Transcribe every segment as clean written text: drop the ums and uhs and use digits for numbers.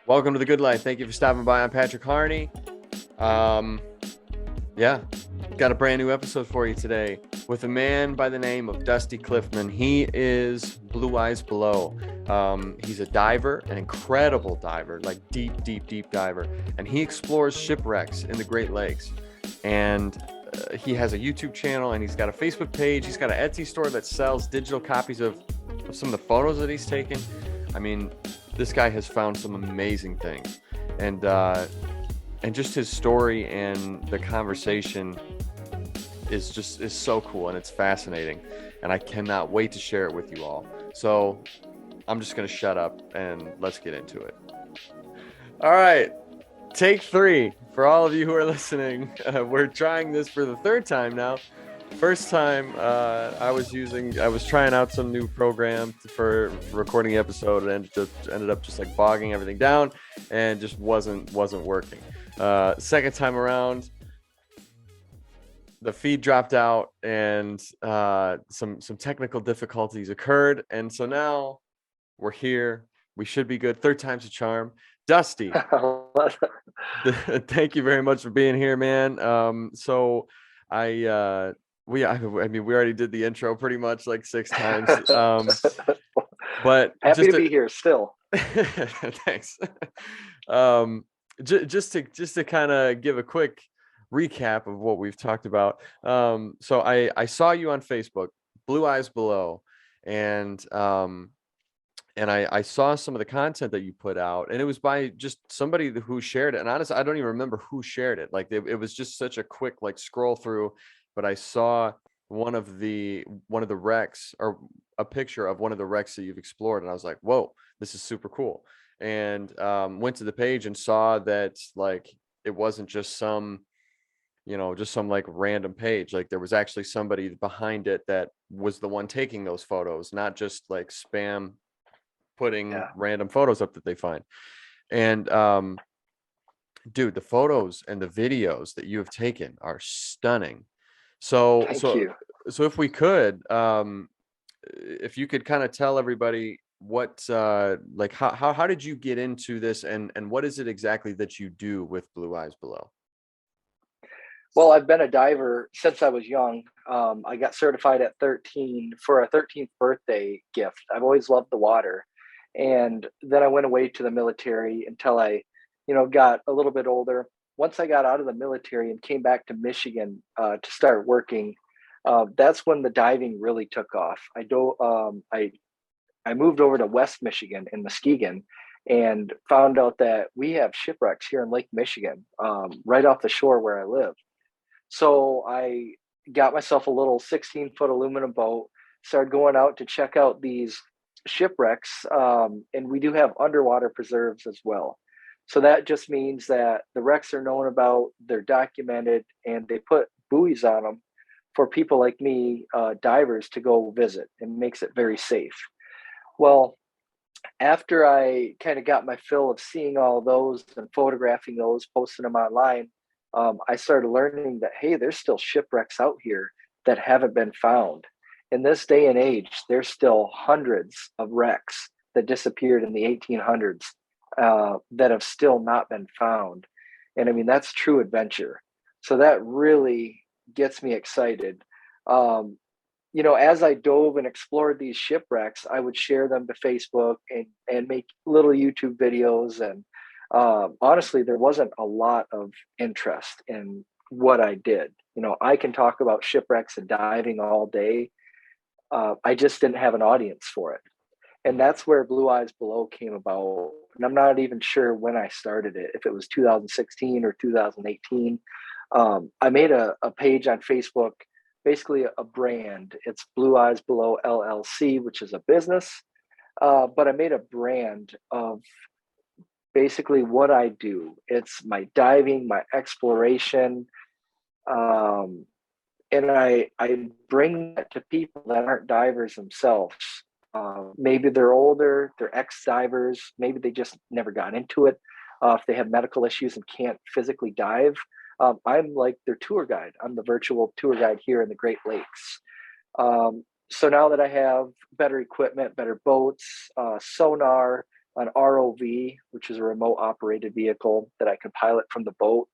Welcome to the Good Life. Thank you for stopping by. I'm Patrick Harney. Yeah, got a brand new episode for you today with a man by the name of Dusty Klifman. He is Blueyes Below. He's a diver, an incredible diver, like deep diver, and he explores shipwrecks in the Great Lakes. And he has a YouTube channel, and he's got a Facebook page. He's got an Etsy store that sells digital copies of some of the photos that he's taken. I mean, this guy has found some amazing things, and just his story and the conversation is so cool, and it's fascinating, and I cannot wait to share it with you all. So I'm just gonna shut up and let's get into it. All right, take 3 for all of you who are listening. We're trying this for the 3rd time now. First time I was trying out some new program for recording the episode, and it ended up just like bogging everything down and just wasn't working. Second time around, the feed dropped out and some technical difficulties occurred, and so now we're here. We should be good. 3rd time's a charm. Dusty, thank you very much for being here, man. So we already did the intro pretty much like 6 times. But happy to be here still. Thanks. Just to kind of give a quick recap of what we've talked about. So I saw you on Facebook, Blueyes Below, and I saw some of the content that you put out, and it was by just somebody who shared it. And honestly, I don't even remember who shared it. Like it was just such a quick like scroll through, but I saw one of the wrecks, or a picture of one of the wrecks that you've explored, and I was like, whoa, this is super cool. And went to the page and saw that like it wasn't just some like random page. Like there was actually somebody behind it that was the one taking those photos, not just like spam putting random photos up that they find. And dude, the photos and the videos that you have taken are stunning. So Thank you. if we could, if you could kind of tell everybody what like how did you get into this, and what is it exactly that you do with Blueyes Below? Well, I've been a diver since I was young. I got certified at 13 for a 13th birthday gift. I've always loved the water. And then I went away to the military until I, got a little bit older. Once I got out of the military and came back to Michigan to start working, that's when the diving really took off. I moved over to West Michigan in Muskegon and found out that we have shipwrecks here in Lake Michigan, right off the shore where I live. So I got myself a little 16-foot aluminum boat, started going out to check out these shipwrecks, and we do have underwater preserves as well. So that just means that the wrecks are known about, they're documented, and they put buoys on them for people like me, divers, to go visit, and makes it very safe. Well, after I kind of got my fill of seeing all those and photographing those, posting them online, I started learning that, hey, there's still shipwrecks out here that haven't been found. In this day and age, there's still hundreds of wrecks that disappeared in the 1800s that have still not been found. And I mean, that's true adventure. So that really gets me excited. As I dove and explored these shipwrecks, I would share them to Facebook and make little YouTube videos. And honestly, there wasn't a lot of interest in what I did. I can talk about shipwrecks and diving all day. I just didn't have an audience for it. And that's where Blueyes Below came about. And I'm not even sure when I started it, if it was 2016 or 2018. I made a page on Facebook, basically a brand. It's Blueyes Below LLC, which is a business. But I made a brand of basically what I do. It's my diving, my exploration. And I bring that to people that aren't divers themselves. Maybe they're older, they're ex-divers, maybe they just never got into it. If they have medical issues and can't physically dive, I'm like their tour guide. I'm the virtual tour guide here in the Great Lakes. So now that I have better equipment, better boats, sonar, an ROV, which is a remote operated vehicle that I can pilot from the boat,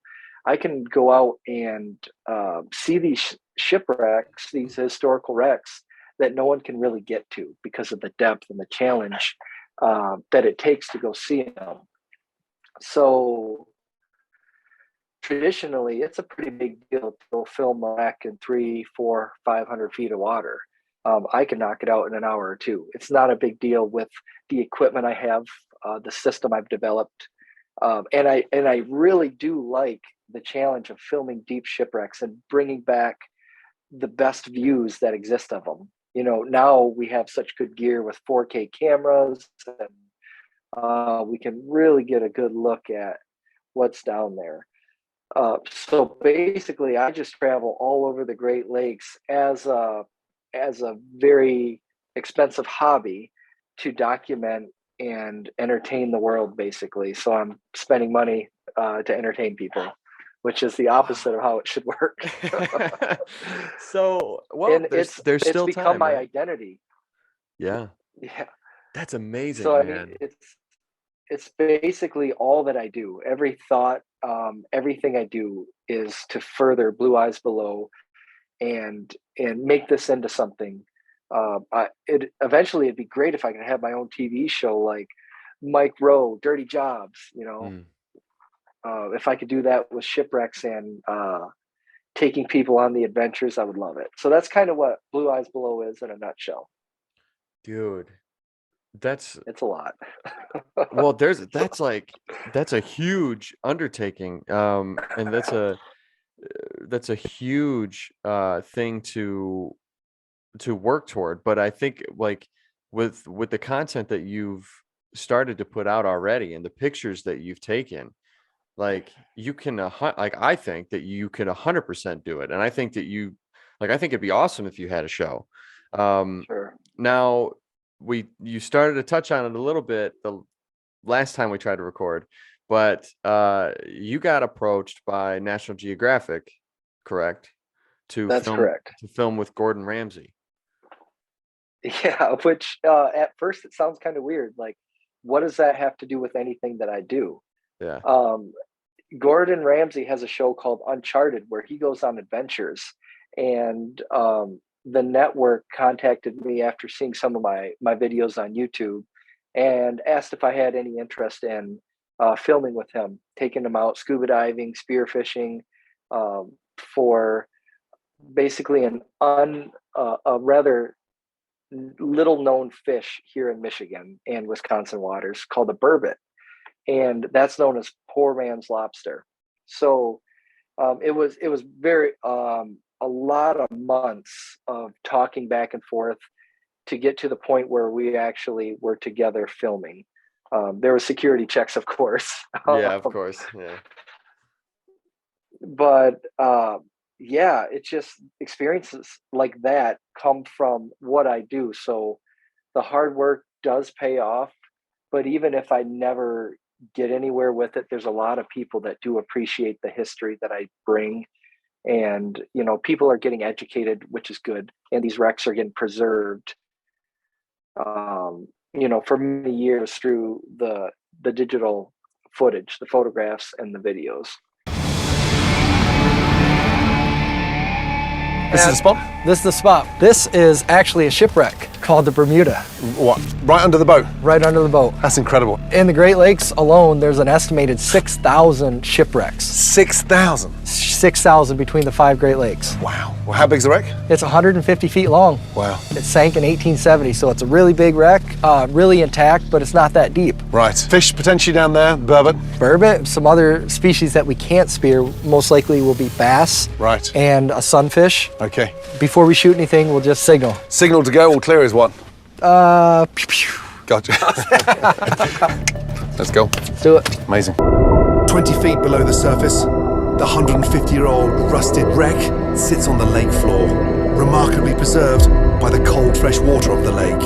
I can go out and see these shipwrecks, these historical wrecks that no one can really get to because of the depth and the challenge that it takes to go see them. So traditionally, it's a pretty big deal to go film a wreck in 300, 400, 500 feet of water. I can knock it out in an hour or two. It's not a big deal with the equipment I have, the system I've developed. And I really do like the challenge of filming deep shipwrecks and bringing back the best views that exist of them. You know, now we have such good gear with 4K cameras, and we can really get a good look at what's down there. So basically, I just travel all over the Great Lakes as a very expensive hobby to document and entertain the world, basically. So I'm spending money to entertain people, which is the opposite of how it should work. So, well, and there's still become time, my right? identity. Yeah, Yeah. that's amazing, So I man. mean, it's basically all that I do. Every thought, everything I do is to further Blueyes Below and make this into something. Eventually it'd be great if I could have my own TV show like Mike Rowe, Dirty Jobs, you know. If I could do that with shipwrecks and taking people on the adventures, I would love it. So that's kind of what Blueyes Below is in a nutshell. Dude, It's a lot. well, that's a huge undertaking, and that's a huge thing to work toward. But I think like with the content that you've started to put out already and the pictures that you've taken, like you can like I think that you can 100% do it. And I think that I think it'd be awesome if you had a show. Sure. Now you started to touch on it a little bit the last time we tried to record, but you got approached by National Geographic, correct? That's correct. To film with Gordon Ramsay. Yeah, which at first it sounds kind of weird. Like, what does that have to do with anything that I do? Yeah. Gordon Ramsay has a show called Uncharted where he goes on adventures, and the network contacted me after seeing some of my videos on YouTube and asked if I had any interest in filming with him, taking him out scuba diving, spearfishing, for basically a rather little known fish here in Michigan and Wisconsin waters called the burbot. And that's known as poor man's lobster. So it was very a lot of months of talking back and forth to get to the point where we actually were together filming. There were security checks, of course. Yeah, of course. Yeah. But yeah, it's just experiences like that come from what I do. So the hard work does pay off. But even if I never get anywhere with it, there's a lot of people that do appreciate the history that I bring. And, you know, people are getting educated, which is good. And these wrecks are getting preserved, you know, for many years through the digital footage, the photographs and the videos. This is the spot? This is the spot. This is actually a shipwreck called the Bermuda. What? Right under the boat? Right under the boat. That's incredible. In the Great Lakes alone, there's an estimated 6,000 shipwrecks. 6,000? 6,000 between the 5 Great Lakes. Wow. Well, how big's the wreck? It's 150 feet long. Wow. It sank in 1870, so it's a really big wreck, really intact, but it's not that deep. Right. Fish potentially down there, burbot? Burbot, some other species that we can't spear, most likely will be bass. Right. And a sunfish. Okay. Before we shoot anything, we'll just signal. Signal to go, all clear is what? Pew, pew. Gotcha. Let's go. Let's do it. Amazing. 20 feet below the surface, the 150-year-old rusted wreck sits on the lake floor, remarkably preserved by the cold, fresh water of the lake.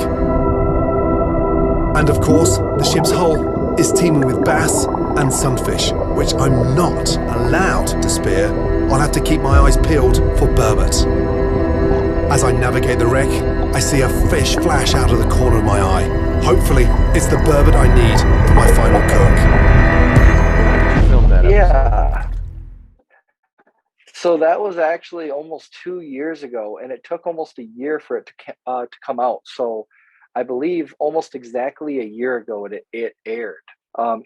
And of course, the ship's hull is teeming with bass and sunfish, which I'm not allowed to spear. I'll have to keep my eyes peeled for burbot. As I navigate the wreck, I see a fish flash out of the corner of my eye. Hopefully, it's the burbot I need for my final cook. Film that episode. Yeah. So that was actually almost 2 years ago, and it took almost a year for it to come out. So I believe almost exactly a year ago it aired.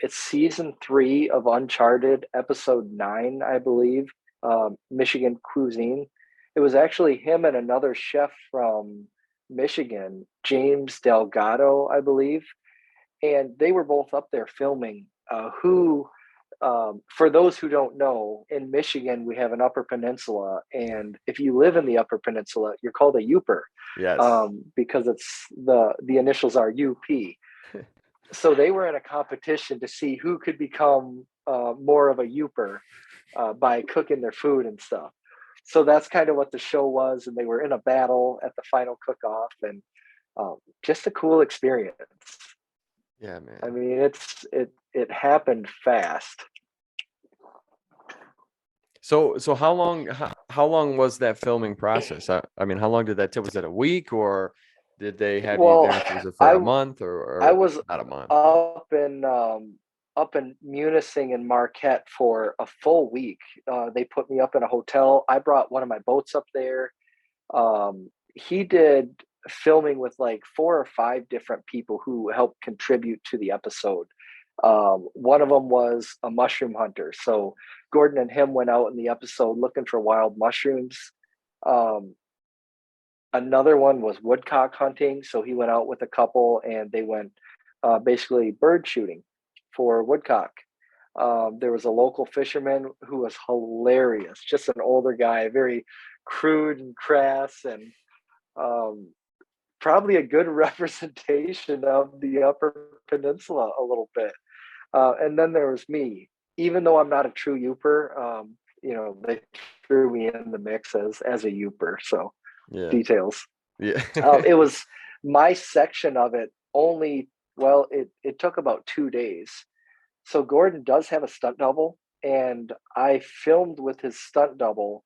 It's season 3 of Uncharted, episode 9, I believe, Michigan Cuisine. It was actually him and another chef from Michigan, James Delgado, I believe, and they were both up there filming. For those who don't know, in Michigan we have an Upper Peninsula, and if you live in the Upper Peninsula, you're called a Youper. Yes. Because it's the initials are UP. So they were in a competition to see who could become more of a Youper by cooking their food and stuff. So that's kind of what the show was, and they were in a battle at the final cook-off, and just a cool experience. Yeah, man. I mean, it happened fast. So how long was that filming process? I mean, how long did that take? Was it a week, or did they have you there for a month, or I was not a month? Up in Munising and Marquette for a full week. They put me up in a hotel. I brought one of my boats up there. He did filming with like 4 or 5 different people who helped contribute to the episode. One of them was a mushroom hunter. So Gordon and him went out in the episode looking for wild mushrooms. Another one was woodcock hunting. So he went out with a couple and they went basically bird shooting for woodcock. There was a local fisherman who was hilarious, just an older guy, very crude and crass, and probably a good representation of the Upper Peninsula a little bit. And then there was me. Even though I'm not a true Youper, they threw me in the mix as a Youper. So Yeah. details. Yeah. It was my section of it only, well, it took about 2 days. So Gordon does have a stunt double, and I filmed with his stunt double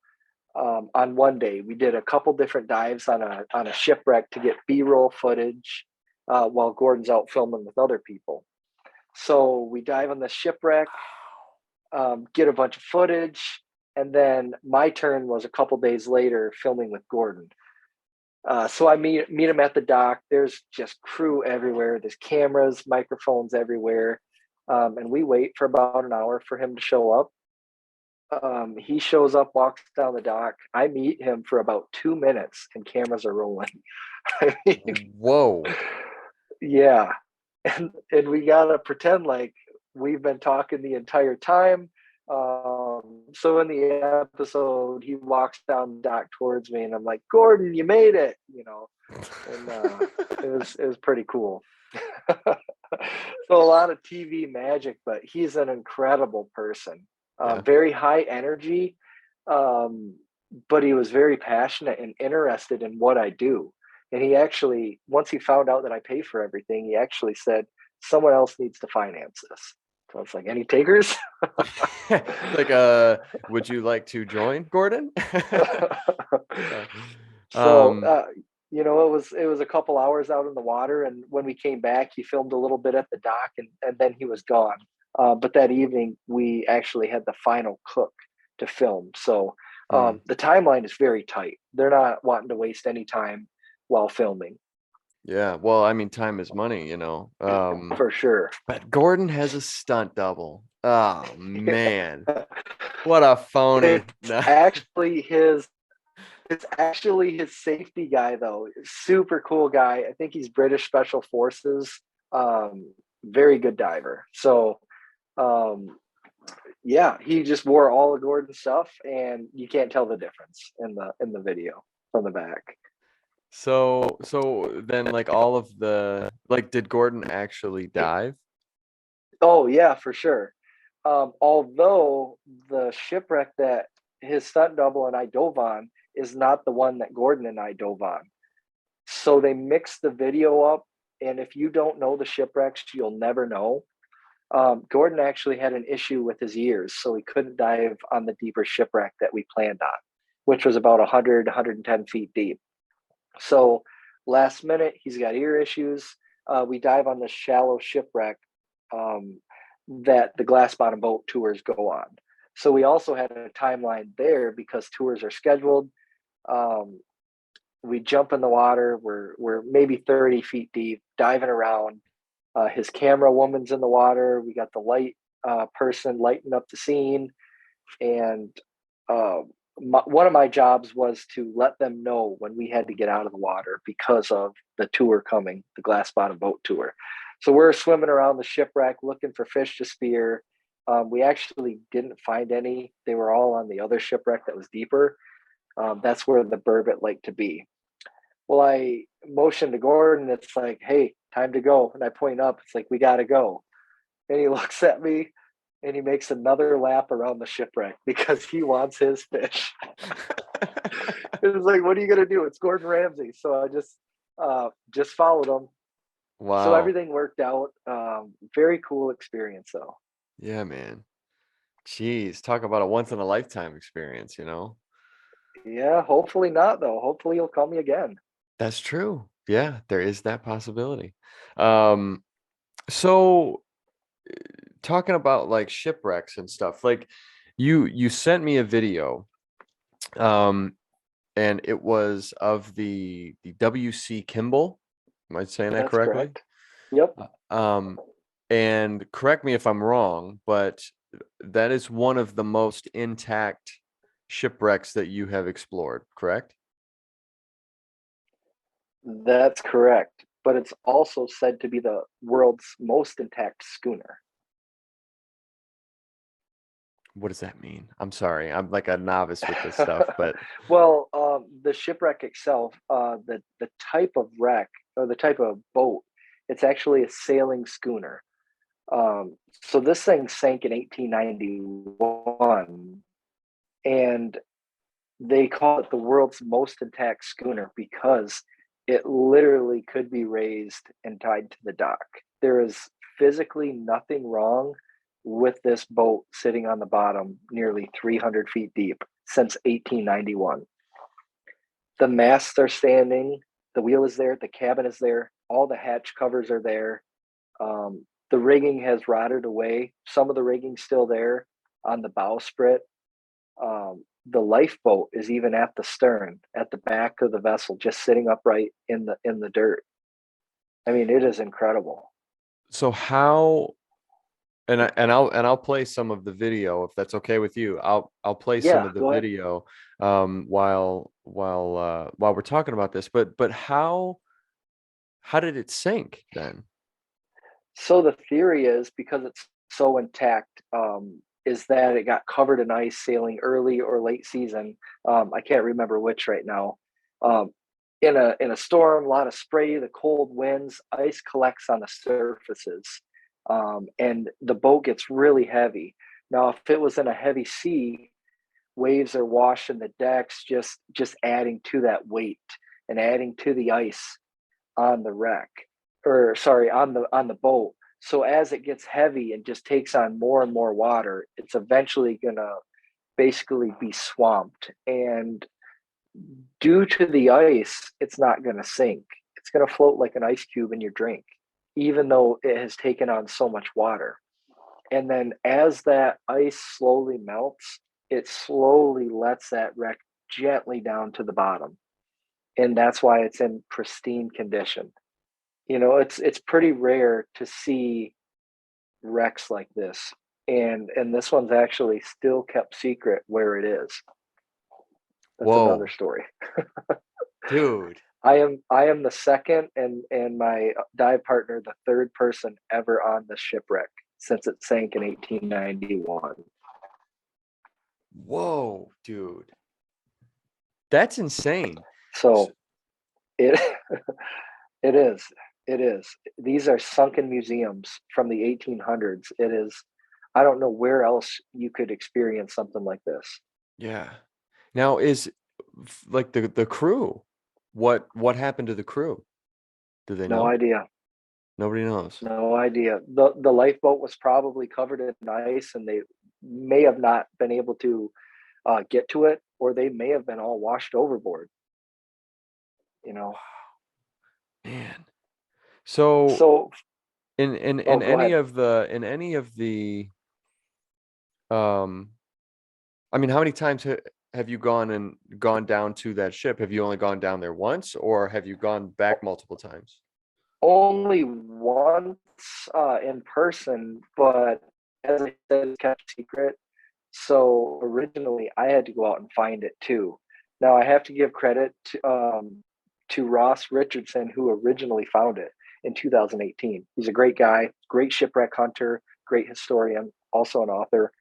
on one day. We did a couple different dives on a shipwreck to get B-roll footage while Gordon's out filming with other people. So we dive on the shipwreck, get a bunch of footage, and then my turn was a couple days later filming with Gordon. So I meet him at the dock. There's just crew everywhere. There's cameras, microphones everywhere. And we wait for about an hour for him to show up. He shows up, walks down the dock. I meet him for about 2 minutes and cameras are rolling. I mean, Whoa. yeah. And we got to pretend like we've been talking the entire time. So in the episode, he walks down the dock towards me and I'm like, Gordon, you made it, and it was pretty cool. So a lot of TV magic, but he's an incredible person. Very high energy, but he was very passionate and interested in what I do. And he actually, once he found out that I pay for everything, he actually said, someone else needs to finance this. So it's like, any takers? Like, would you like to join, Gordon? So, it was a couple hours out in the water. And when we came back, he filmed a little bit at the dock and then he was gone. But that evening, we actually had the final cook to film. So the timeline is very tight. They're not wanting to waste any time while filming. Yeah, well, I mean, time is money, For sure. But Gordon has a stunt double. Oh man, what a phony! It's actually his safety guy, though. Super cool guy. I think he's British Special Forces. Very good diver. So, yeah, he just wore all of Gordon's stuff, and you can't tell the difference in the video from the back. So then, like, all of did Gordon actually dive? Oh yeah, for sure. Although the shipwreck that his stunt double and I dove on is not the one that Gordon and I dove on. So they mixed the video up, and if you don't know the shipwrecks, you'll never know. Gordon actually had an issue with his ears, so he couldn't dive on the deeper shipwreck that we planned on, which was about 100, 110 feet deep. So Last minute, he's got ear issues. We dive on the shallow shipwreck that the glass bottom boat tours go on. So we also had a timeline there because tours are scheduled. We jump in the water. We're maybe 30 feet deep, diving around. His camera woman's in the water. We got the light person lighting up the scene, and one of my jobs was to let them know when we had to get out of the water because of the tour coming, the glass bottom boat tour. So we're swimming around the shipwreck looking for fish to spear. We actually didn't find any. They were all on the other shipwreck that was deeper. That's where the burbot liked to be. Well, I motioned to Gordon. It's like, hey, time to go. And I point up. It's like, we got to go. And he looks at me and he makes another lap around the shipwreck because he wants his fish. It was like, what are you going to do? It's Gordon Ramsay. So I just followed him. Wow. So everything worked out. Very cool experience, though. Yeah, man. Jeez, talk about a once in a lifetime experience, you know? Yeah, hopefully not, though. Hopefully you'll call me again. That's true. Yeah, there is that possibility. So talking about like shipwrecks and stuff, like you sent me a video, and it was of the W.C. Kimball. Am I saying that That's correctly? correct. Yep. And correct me if I'm wrong, but that is one of the most intact shipwrecks that you have explored, correct? That's correct. But it's also said to be the world's most intact schooner. What does that mean? I'm sorry. I'm like a novice with this stuff, but Well, the shipwreck itself, the type of wreck or the type of boat, it's actually a sailing schooner. So this thing sank in 1891, and they call it the world's most intact schooner because it literally could be raised and tied to the dock. There is physically nothing wrong with this boat sitting on the bottom nearly 300 feet deep since 1891. The masts are standing, the wheel is there, the cabin is there, all the hatch covers are there. The rigging has rotted away. Some of the rigging's still there on the bowsprit. The lifeboat is even at the stern, at the back of the vessel, just sitting upright in the dirt. I mean, it is incredible. so how I'll play some of the video if that's okay with you. I'll play some Yeah, of the go ahead. video while we're talking about this. But how did it sink then? So the theory is because it's so intact, is that it got covered in ice sailing early or late season. I can't remember which right now. In a storm, a lot of spray, the cold winds, ice collects on the surfaces, and the boat gets really heavy. Now, if it was in a heavy sea, waves are washing the decks, just adding to that weight and adding to the ice on the wreck, or sorry, on the boat. So as it gets heavy and just takes on more and more water, it's eventually gonna basically be swamped. And due to the ice, it's not gonna sink. It's gonna float like an ice cube in your drink, even though it has taken on so much water. And then as that ice slowly melts, it slowly lets that wreck gently down to the bottom. And that's why it's in pristine condition. You know, it's pretty rare to see wrecks like this, and this one's actually still kept secret where it is. That's Whoa, another story. dude. I am the second, and my dive partner the third person ever on the shipwreck since it sank in 1891. Whoa, dude. That's insane. So it it is. It is. These are sunken museums from the 1800s. It is. I don't know where else you could experience something like this. Yeah. Now like the crew, what happened to the crew? Do they No know? idea. Nobody knows. No idea. The lifeboat was probably covered in ice, and they may have not been able to get to it, or they may have been all washed overboard. You know. Man. So So, in go any ahead. of the um I mean, how many times have you gone down to that ship? Have you only gone down there once, or have you gone back multiple times? Only once in person, but as I said, it's kept secret. So originally, I had to go out and find it too. Now I have to give credit to Ross Richardson, who originally found it in 2018. He's a great guy, great shipwreck hunter, great historian, also an author.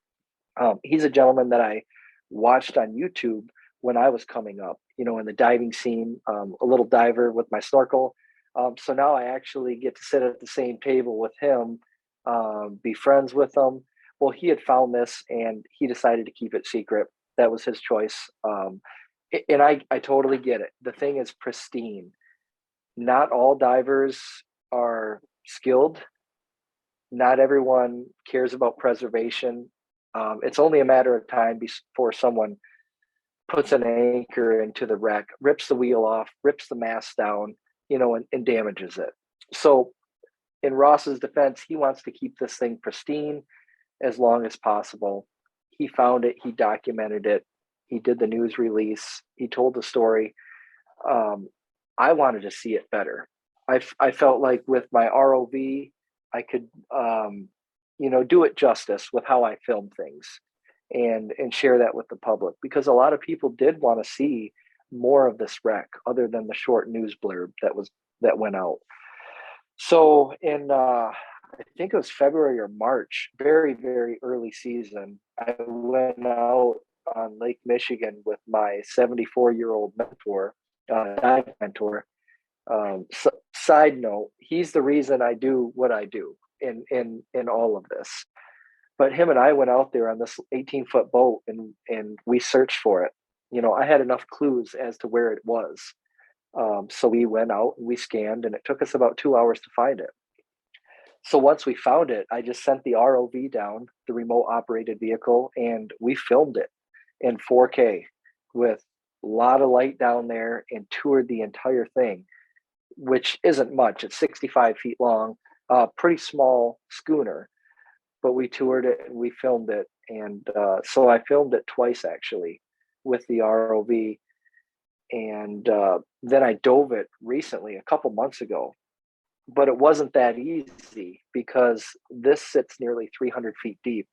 He's a gentleman that I watched on YouTube when I was coming up, in the diving scene, a little diver with my snorkel. So now I actually get to sit at the same table with him, be friends with him. Well, he had found this and he decided to keep it secret. That was his choice. And I totally get it. The thing is pristine. Not all divers are skilled. Not everyone cares about preservation. It's only a matter of time before someone puts an anchor into the wreck, rips the wheel off, rips the mast down, and damages it. So, in Ross's defense, he wants to keep this thing pristine as long as possible. He found it, he documented it, he did the news release, he told the story. I wanted to see it better. I felt like with my ROV, I could, do it justice with how I film things and share that with the public, because a lot of people did want to see more of this wreck other than the short news blurb that went out. So in I think it was February or March, very very early season, I went out on Lake Michigan with my 74-year-old mentor, dive mentor. Side note, he's the reason I do what I do in all of this. But him and I went out there on this 18-foot boat and we searched for it. I had enough clues as to where it was. So we went out and we scanned, and it took us about 2 hours to find it. So once we found it, I just sent the ROV down, the remote operated vehicle, and we filmed it in 4K with a lot of light down there and toured the entire thing, which isn't much. It's 65 feet long, pretty small schooner, but we toured it and we filmed it. And so I filmed it twice actually with the ROV. And then I dove it recently, a couple months ago. But it wasn't that easy because this sits nearly 300 feet deep.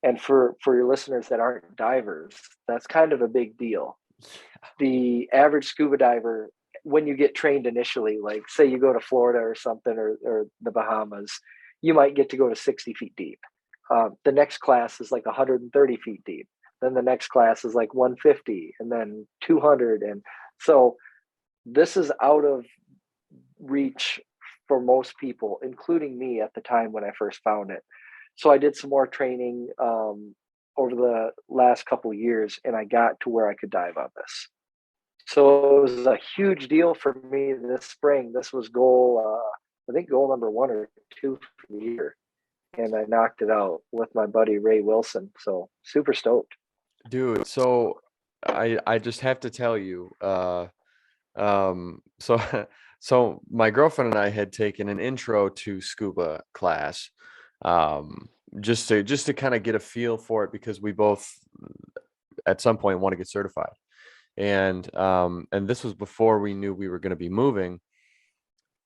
And for your listeners that aren't divers, that's kind of a big deal. The average scuba diver, when you get trained initially, like say you go to Florida or something, or the Bahamas, you might get to go to 60 feet deep. The next class is like 130 feet deep. Then the next class is like 150 and then 200. And so this is out of reach for most people, including me at the time when I first found it. So I did some more training over the last couple of years, and I got to where I could dive on this. So it was a huge deal for me this spring. This was I think goal number 1 or 2 for the year. And I knocked it out with my buddy Ray Wilson. So super stoked. Dude, so I just have to tell you, so so my girlfriend and I had taken an intro to scuba class, just to kind of get a feel for it, because we both at some point want to get certified. And this was before we knew we were going to be moving.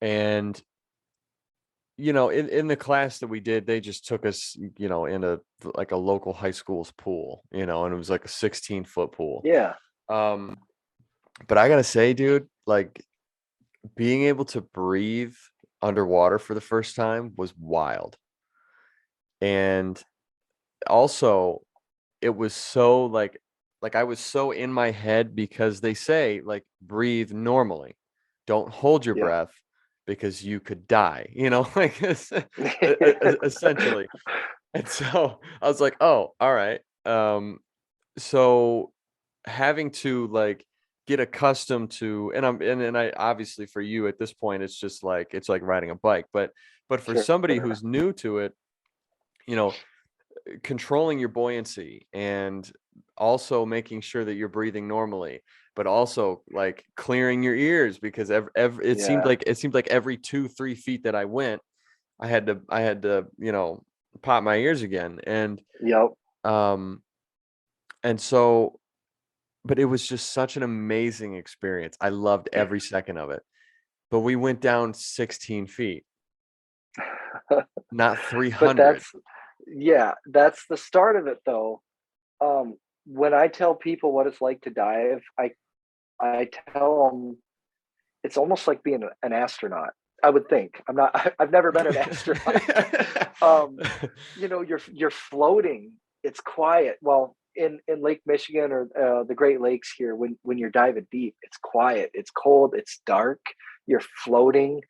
And in the class that we did, they just took us, in a local high school's pool, and it was like a 16-foot pool. Yeah. But I gotta say, dude, like being able to breathe underwater for the first time was wild. And also it was so like I was so in my head, because they say like breathe normally, don't hold your breath, because you could die, like essentially. And so I was like, oh, all right. So having to like get accustomed to, and I obviously for you at this point, it's just like, it's like riding a bike, but for somebody who's new to it, controlling your buoyancy and also making sure that you're breathing normally. but also like clearing your ears, because it seemed Yeah. like every 2-3 feet that I went, I had to, you know, pop my ears again. Yep. And so, but it was just such an amazing experience. I loved every second of it. But we went down 16 feet, not But 300. that's the start of it though. When I tell people what it's like to dive, I tell them it's almost like being an astronaut. I would think. I'm not. I've never been an astronaut. You know, you're floating. It's quiet. Well, in Lake Michigan or the Great Lakes here, when you're diving deep, it's quiet. It's cold. It's dark. You're floating.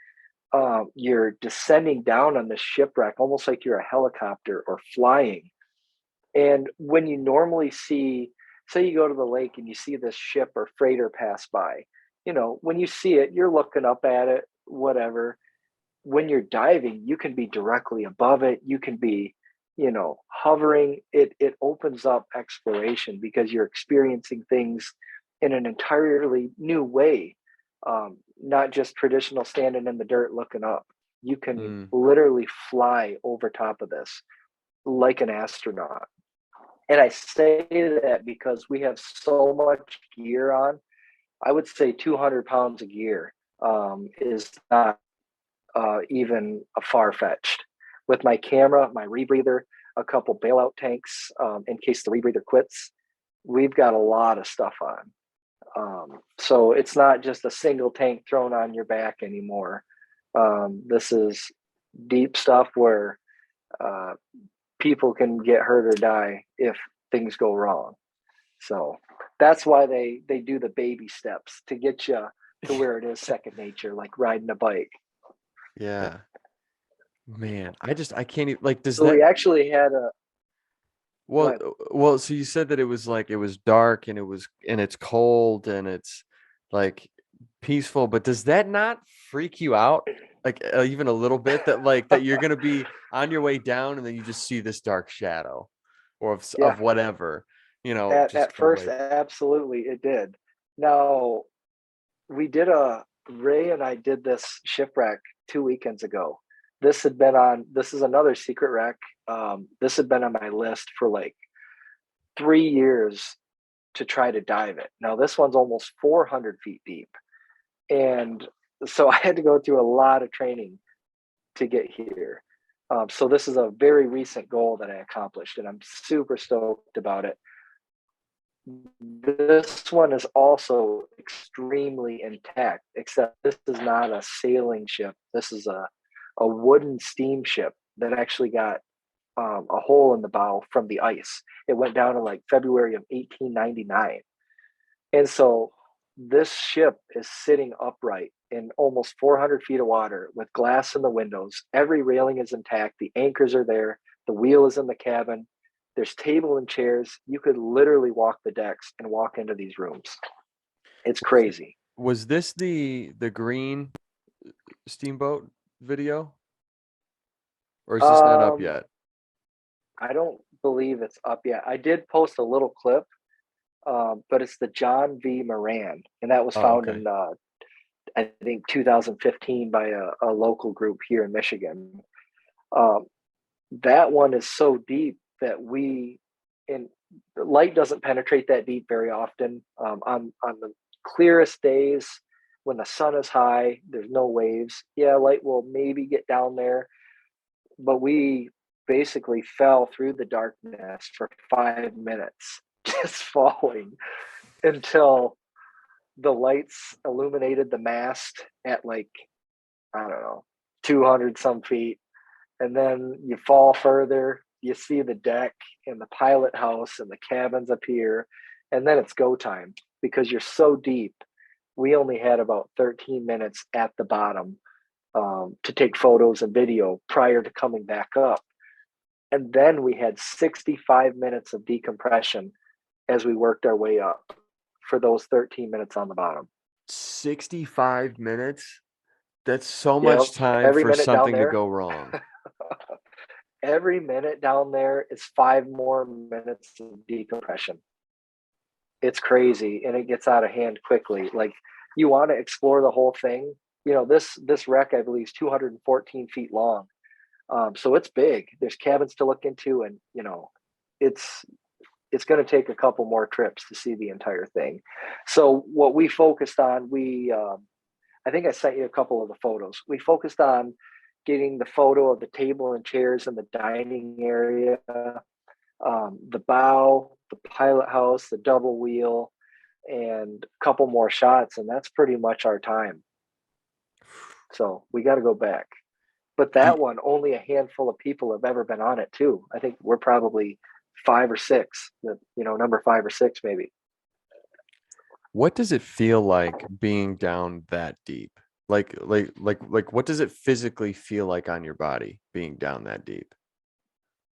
You're descending down on the shipwreck, almost like you're a helicopter or flying. And when you normally see, say you go to the lake and you see this ship or freighter pass by, you know, when you see it, you're looking up at it, whatever. When you're diving, you can be directly above it. You can be, you know, hovering. It opens up exploration because you're experiencing things in an entirely new way. Not just traditional standing in the dirt looking up. You can literally fly over top of this like an astronaut. And I say that because we have so much gear on. I would say 200 pounds of gear is not even a far-fetched. With my camera, my rebreather, a couple bailout tanks in case the rebreather quits, we've got a lot of stuff on. So it's not just a single tank thrown on your back anymore. This is deep stuff where people can get hurt or die if things go wrong. So that's why they do the baby steps to get you to where it is second nature, like riding a bike. Yeah, man, I can't even, like, does So that, we actually had a well, so you said that it was like, it was dark and it's cold and it's like peaceful, but does that not freak you out, like, even a little bit, that like that you're gonna be on your way down and then you just see this dark shadow or of whatever, you know, just at come first, away. absolutely it did. Now Ray and I did this shipwreck 2 weekends ago. This is another secret wreck. This had been on my list for like 3 years to try to dive it. Now this one's almost 400 feet deep. And so I had to go through a lot of training to get here. So this is a very recent goal that I accomplished, and I'm super stoked about it. This one is also extremely intact, except this is not a sailing ship. This is a wooden steamship that actually got a hole in the bow from the ice. It went down in like February of 1899. And so this ship is sitting upright in almost 400 feet of water with glass in the windows. Every railing is intact. The anchors are there. The wheel is in the cabin. There's table and chairs. You could literally walk the decks and walk into these rooms. It's crazy. Was this the green steamboat video, or is this not up yet? I don't believe it's up yet. I did post a little clip, but it's the John V Moran, and that was found in I think 2015 by a local group here in Michigan. That one is so deep that light doesn't penetrate that deep very often. On the clearest days when the sun is high, there's no waves. Yeah, light will maybe get down there, but we basically fell through the darkness for 5 minutes, just falling until the lights illuminated the mast at like, I don't know, 200 some feet. And then you fall further, you see the deck and the pilot house and the cabins appear. And then it's go time because you're so deep. We only had about 13 minutes at the bottom to take photos and video prior to coming back up. And then we had 65 minutes of decompression as we worked our way up for those 13 minutes on the bottom. 65 minutes? That's so much time every for minute something down to there, go wrong. Every minute down there is 5 more minutes of decompression. it's crazy and it gets out of hand quickly. Like you want to explore the whole thing. This wreck, I believe, is 214 feet long. So it's big. There's cabins to look into, and it's going to take a couple more trips to see the entire thing. So what we focused on, I think I sent you a couple of the photos. We focused on getting the photo of the table and chairs in the dining area, the bow, the pilot house, the double wheel, and a couple more shots, and that's pretty much our time. So we got to go back. But that one, only a handful of people have ever been on it too. I think we're probably 5 or 6, number 5 or 6 maybe. What does it feel like being down that deep? Like what does it physically feel like on your body being down that deep?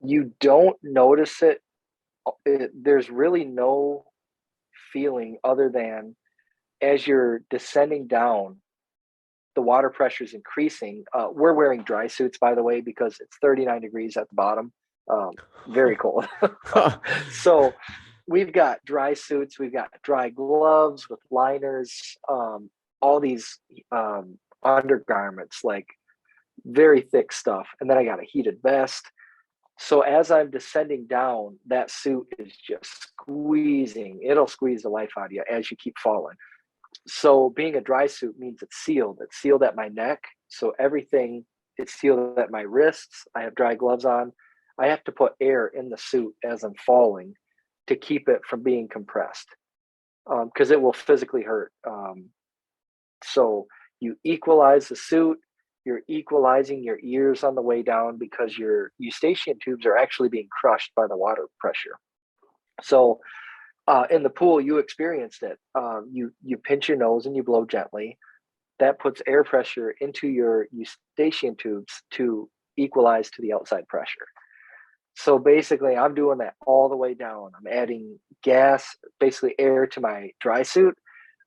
You don't notice it. There's really no feeling other than as you're descending down, the water pressure is increasing. We're wearing dry suits, by the way, because it's 39 degrees at the bottom. Very cold. So we've got dry suits, we've got dry gloves with liners, all these undergarments, like very thick stuff. And then I got a heated vest. So as I'm descending down, that suit is just squeezing. It'll squeeze the life out of you as you keep falling. So being a dry suit means it's sealed. It's sealed at my neck. So everything, it's sealed at my wrists. I have dry gloves on. I have to put air in the suit as I'm falling to keep it from being compressed, because it will physically hurt. So you equalize the suit. You're equalizing your ears on the way down because your eustachian tubes are actually being crushed by the water pressure. So in the pool, you experienced it. You pinch your nose and you blow gently. That puts air pressure into your eustachian tubes to equalize to the outside pressure. So basically, I'm doing that all the way down. I'm adding gas, basically air, to my dry suit.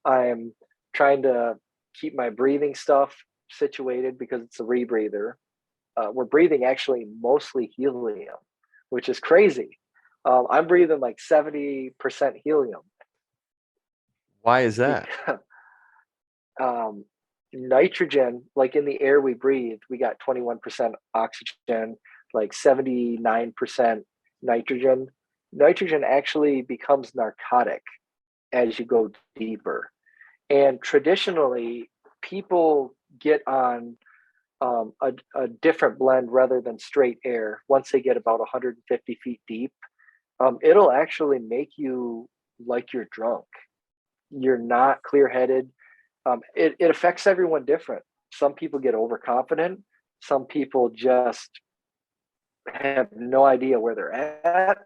I'm trying to keep my breathing stuff situated because it's a rebreather. We're breathing actually mostly helium, which is crazy. I'm breathing like 70% helium. Why is that? Nitrogen, like in the air we breathe, we got 21% oxygen, like 79% nitrogen. Nitrogen actually becomes narcotic as you go deeper. And traditionally, people get on a different blend rather than straight air. Once they get about 150 feet deep, it'll actually make you like you're drunk. You're not clear-headed. It affects everyone different. Some people get overconfident. Some people just have no idea where they're at.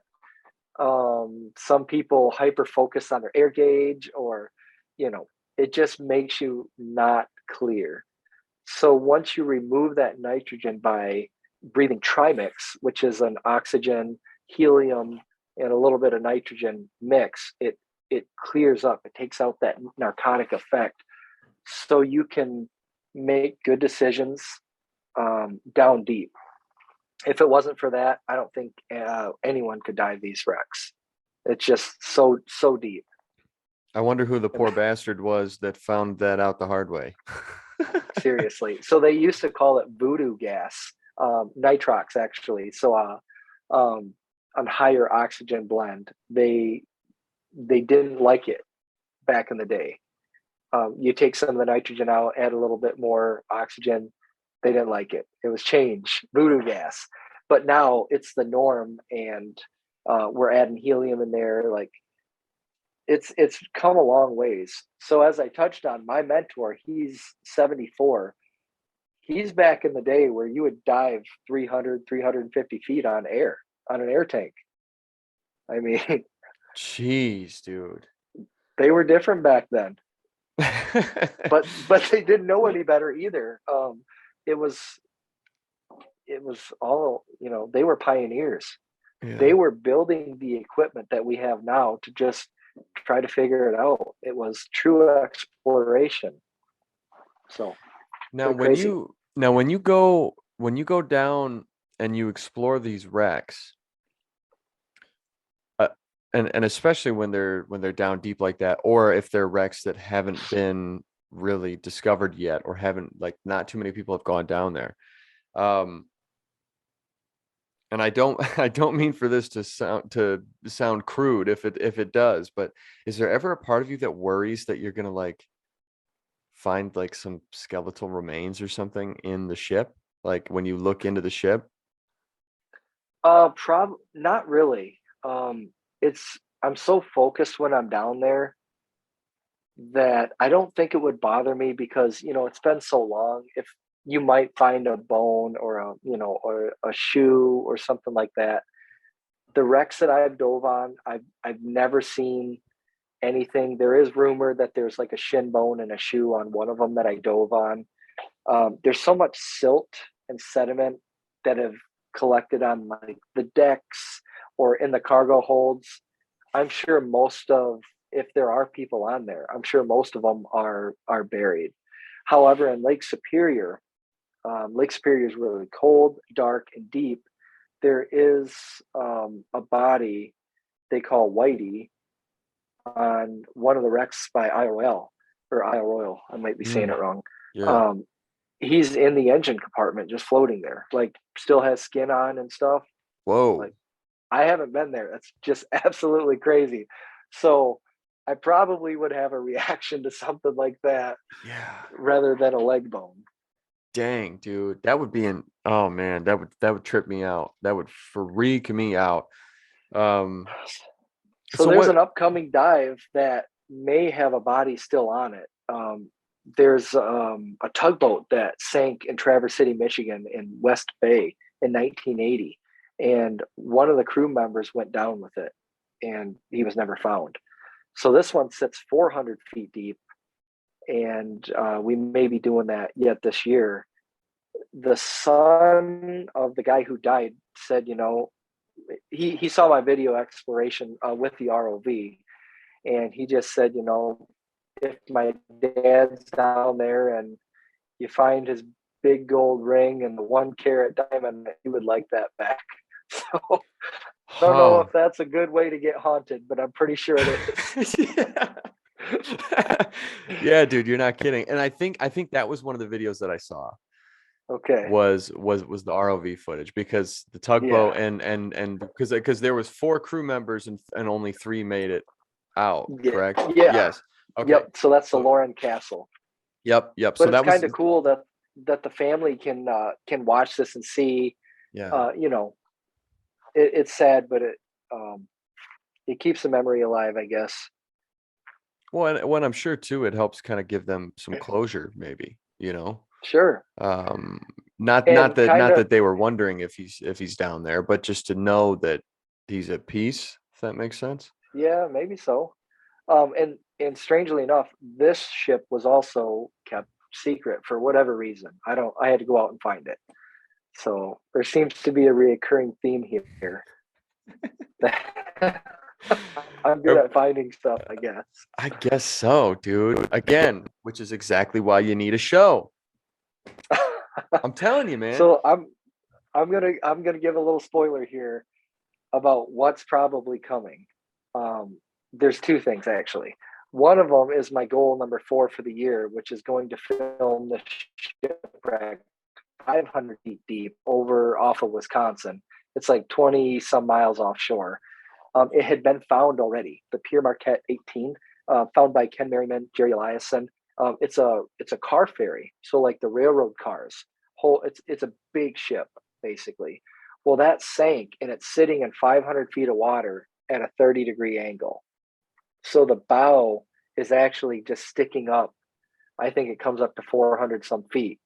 Some people hyper focus on their air gauge, or it just makes you not clear. So once you remove that nitrogen by breathing trimix, which is an oxygen, helium, and a little bit of nitrogen mix, it clears up. It takes out that narcotic effect, so you can make good decisions down deep. If it wasn't for that, I don't think anyone could dive these wrecks. It's just so deep. I wonder who the poor bastard was that found that out the hard way. Seriously. So they used to call it voodoo gas, nitrox actually. So on higher oxygen blend, they didn't like it back in the day. You take some of the nitrogen out, add a little bit more oxygen. They didn't like it. It was change, voodoo gas. But now it's the norm, and we're adding helium in there. Like it's come a long ways. So as I touched on, my mentor, he's 74. He's back in the day where you would dive 300, 350 feet on air, on an air tank. I mean, jeez, dude. They were different back then. but they didn't know any better either. It was all, they were pioneers. Yeah. They were building the equipment that we have now to just try to figure it out. It was true exploration. So now when you go down and you explore these wrecks, and especially when they're down deep like that, or if they're wrecks that haven't been really discovered yet, or haven't, like, not too many people have gone down there. Um, and I don't I don't mean for this to sound crude if it does, but is there ever a part of you that worries that you're gonna like find like some skeletal remains or something in the ship? Like when you look into the ship? Not really. It's I'm so focused when I'm down there that I don't think it would bother me because, it's been so long. If you might find a bone or or a shoe or something like that. The wrecks that I've dove on, I've never seen anything. There is rumor that there's like a shin bone and a shoe on one of them that I dove on. There's so much silt and sediment that have collected on like the decks or in the cargo holds. I'm sure if there are people on there, I'm sure most of them are buried. However, in Lake Superior is really cold, dark, and deep. There is a body they call Whitey on one of the wrecks by IOL or IOL. I might be saying Mm, it wrong. yeah. Um, he's in the engine compartment, just floating there, like still has skin on and stuff. Whoa. Like I haven't been there. That's just absolutely crazy. So I probably would have a reaction to something like that Yeah. rather than a leg bone. Dang, dude. That would be an oh man, that would trip me out. That would freak me out. Um, So so there's what an upcoming dive that may have a body still on it. There's a tugboat that sank in Traverse City, Michigan, in West Bay in 1980, and one of the crew members went down with it, and he was never found. So this one sits 400 feet deep, and we may be doing that yet this year. The son of the guy who died said, he saw my video exploration with the ROV, and he just said, if my dad's down there and you find his big gold ring and the 1 carat diamond, he would like that back. So I don't know oh if that's a good way to get haunted, but I'm pretty sure it is. yeah. Yeah, dude, you're not kidding. And I think that was one of the videos that I saw Okay. was the ROV footage, because the tugboat Yeah. and because there was 4 crew members and only 3 made it out, Yeah. correct? Yeah. Yes. Okay. Yep. So that's the So Lauren Castle. yep. So But it's that was kind of cool that the family can watch this and see. yeah. It's sad, but it keeps the memory alive, I guess. Well, and when I'm sure too, it helps kind of give them some closure, maybe, you know. Sure. Um, not not And that kind not of, that they were wondering if he's down there, but just to know that he's at peace, if that makes sense. yeah, maybe so. And strangely enough, this ship was also kept secret for whatever reason. I had to go out and find it. So there seems to be a reoccurring theme here. I'm good Uh, at finding stuff, I guess. I guess so, dude. Again, which is exactly why you need a show. I'm telling you, man. So I'm gonna give a little spoiler here about what's probably coming. There's two things actually. One of them is my goal number 4 for the year, which is going to film the shipwreck 500 feet deep over off of Wisconsin. It's like 20 some miles offshore. It had been found already. The Pierre Marquette 18, found by Ken Merriman, Jerry Eliason. It's a car ferry, so like the railroad cars. It's a big ship basically. Well, that sank and it's sitting in 500 feet of water at a 30-degree angle. So the bow is actually just sticking up. I think it comes up to 400 some feet.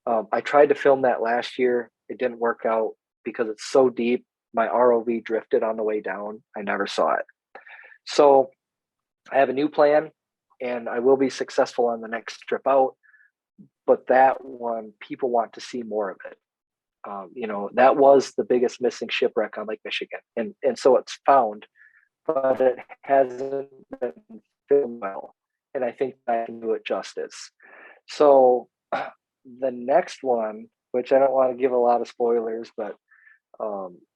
I tried to film that last year. It didn't work out because it's so deep. My ROV drifted on the way down. I never saw it. So I have a new plan and I will be successful on the next trip out. But that one, people want to see more of it. That was the biggest missing shipwreck on Lake Michigan. And so it's found, but it hasn't been filmed well. And I think I can do it justice. So the next one, which I don't want to give a lot of spoilers, but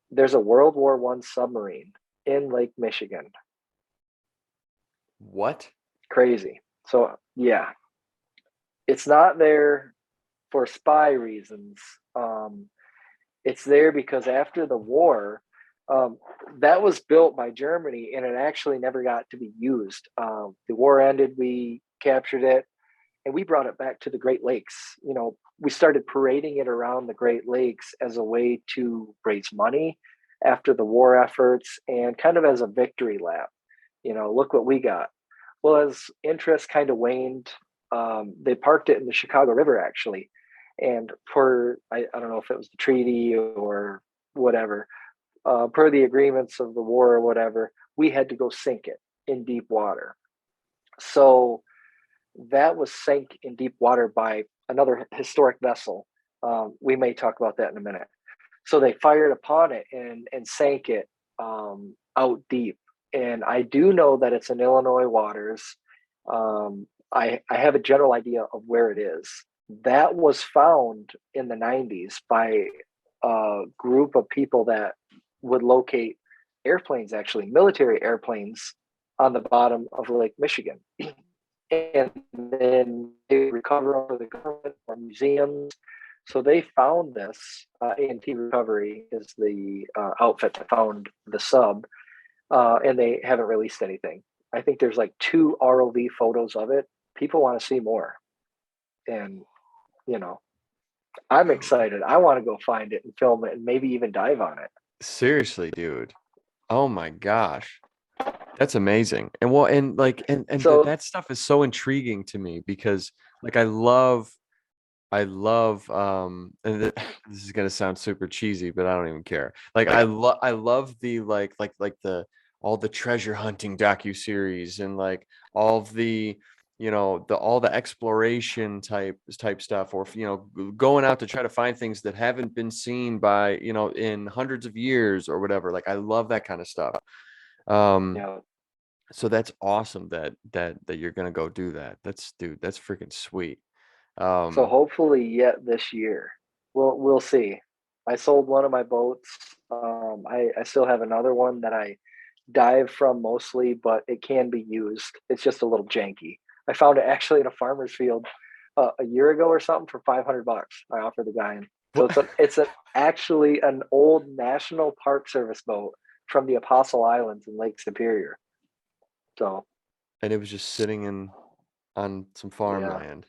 there's a World War I submarine in Lake Michigan. What? Crazy. So yeah, it's not there for spy reasons. It's there because after the war, that was built by Germany and it actually never got to be used. The war ended, we captured it, and we brought it back to the Great Lakes. You know, we started parading it around the Great Lakes as a way to raise money after the war efforts and kind of as a victory lap. You know, look what we got. Well, as interest kind of waned, they parked it in the Chicago River actually. And I don't know if it was the treaty or whatever, per the agreements of the war or whatever, we had to go sink it in deep water. So that was sank in deep water by another historic vessel. We may talk about that in a minute. So they fired upon it and sank it out deep. And I do know that it's in Illinois waters. I have a general idea of where it is. That was found in the 90s by a group of people that would locate airplanes, actually military airplanes, on the bottom of Lake Michigan. And then they recover for the government or museums. So they found this. A&T Recovery is the outfit that found the sub, and they haven't released anything. I think there's like 2 ROV photos of it. People want to see more. And, you know, I'm excited. I want to go find it and film it and maybe even dive on it. Seriously, dude. Oh my gosh. That's amazing. And well, and like, and So- that stuff is so intriguing to me because like I love and this is gonna sound super cheesy, but I don't even care. Like I love the like the all the treasure hunting docuseries and like all of the all the exploration type stuff, or going out to try to find things that haven't been seen by in hundreds of years or whatever. Like I love that kind of stuff. Yeah. So that's awesome that you're gonna go do that. That's freaking sweet. So hopefully yet this year. We'll see. I sold one of my boats. I still have another one that I dive from mostly, but it can be used. It's just a little janky. I found it actually in a farmer's field a year ago or something for $500. I offered the guy. So it's actually an old National Park Service boat from the Apostle Islands in Lake Superior. So, and it was just sitting on some farmland.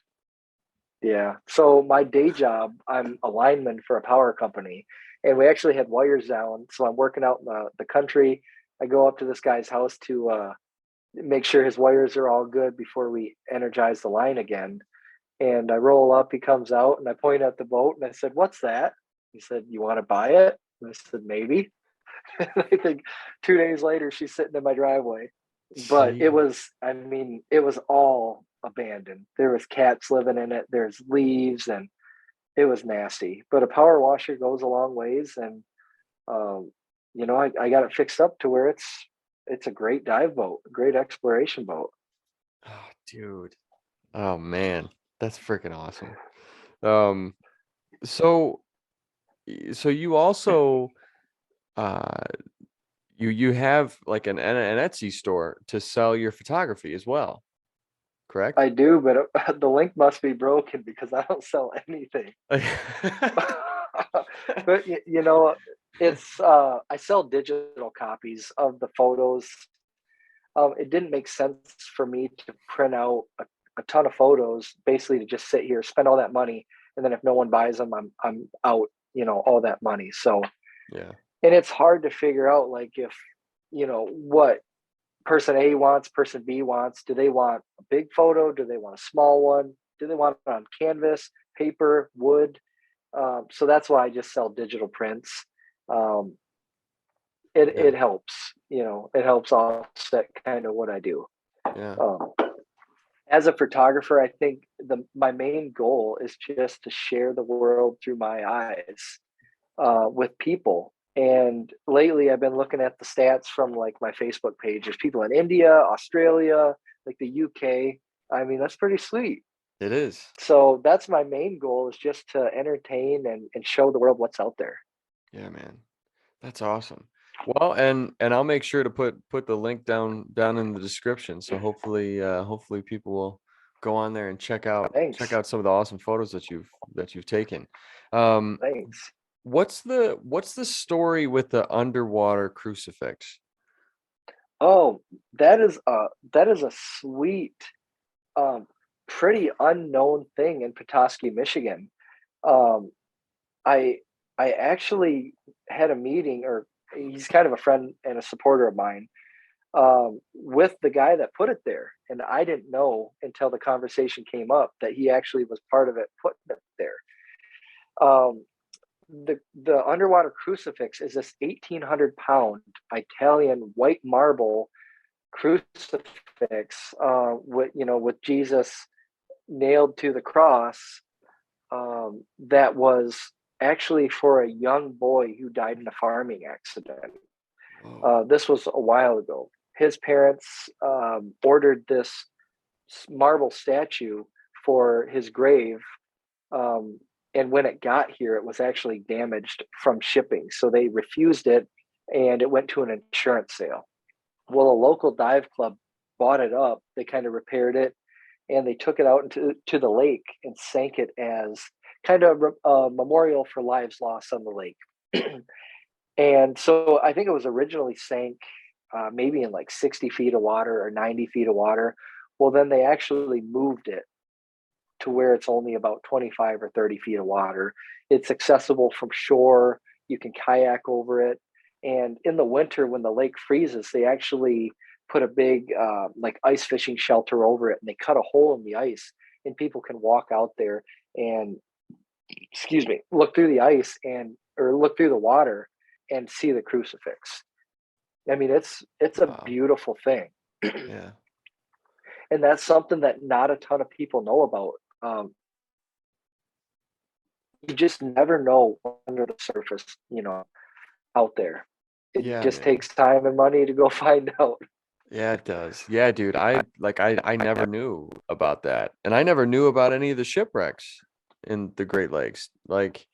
Yeah. So my day job, I'm a lineman for a power company, and we actually had wires down. So I'm working out in the country. I go up to this guy's house to make sure his wires are all good before we energize the line again. And I roll up, he comes out, and I point at the boat and I said, "What's that?" He said, "You want to buy it?" And I said, "Maybe." I think 2 days later, she's sitting in my driveway. But it was all abandoned. There was cats living in it. There's leaves, and it was nasty. But a power washer goes a long ways, and I got it fixed up to where it's a great dive boat, a great exploration boat. Oh, dude. Oh man, that's freaking awesome. So you also you have like an Etsy store to sell your photography as well, correct? I do, but the link must be broken because I don't sell anything. But it's I sell digital copies of the photos. It didn't make sense for me to print out a ton of photos, basically to just sit here, spend all that money, and then if no one buys them, I'm out, all that money. So yeah. And it's hard to figure out, like, if what person A wants, person B wants. Do they want a big photo? Do they want a small one? Do they want it on canvas, paper, wood? So that's why I just sell digital prints. It helps, it helps offset kind of what I do. Yeah. As a photographer, I think my main goal is just to share the world through my eyes with people. And lately I've been looking at the stats from like my Facebook page. There's people in India, Australia, like the UK. I mean, that's pretty sweet. It is. So that's my main goal, is just to entertain and show the world what's out there. Yeah, man. That's awesome. Well, and I'll make sure to put the link down in the description. So hopefully people will go on there and check Thanks. out some of the awesome photos that you've taken. Um, Thanks. what's the story with the underwater crucifix? Oh, that is a sweet, um, pretty unknown thing in Petoskey, Michigan. Um, I I actually had a meeting, or he's kind of a friend and a supporter of mine, with the guy that put it there, and I didn't know until the conversation came up that he actually was part of it putting it there. Um, the underwater crucifix is this 1,800 pound Italian white marble crucifix, with Jesus nailed to the cross, that was actually for a young boy who died in a farming accident. Whoa. This was a while ago. His parents ordered this marble statue for his grave, um, and when it got here, it was actually damaged from shipping, so they refused it, and it went to an insurance sale. Well, a local dive club bought it up. They kind of repaired it, and they took it out into to the lake and sank it as kind of a memorial for lives lost on the lake. And so I think it was originally sank, maybe in like 60 feet of water or 90 feet of water. Well, then they actually moved it to where it's only about 25 or 30 feet of water. It's accessible from shore. You can kayak over it. And in the winter, when the lake freezes, they actually put a big, like, ice fishing shelter over it, and they cut a hole in the ice, and people can walk out there and, excuse me, look through the ice, and or look through the water and see the crucifix. I mean, it's a Wow. beautiful thing. Yeah. And that's something that not a ton of people know about. You just never know under the surface, out there. It Yeah, just man. takes time and money to go find out. Yeah, it does. Yeah, dude. I never knew about that. And I never knew about any of the shipwrecks in the Great Lakes. Like,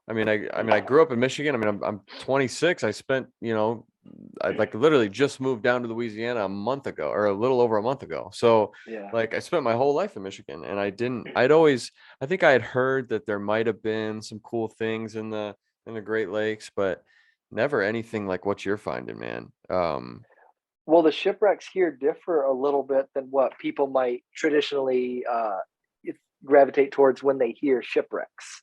I grew up in Michigan. I'm 26. I spent, I like literally just moved down to Louisiana a month ago, or a little over a month ago. So Yeah. like I spent my whole life in Michigan, and I think I had heard that there might have been some cool things in the Great Lakes, but never anything like what you're finding, man. Well, the shipwrecks here differ a little bit than what people might traditionally gravitate towards when they hear shipwrecks.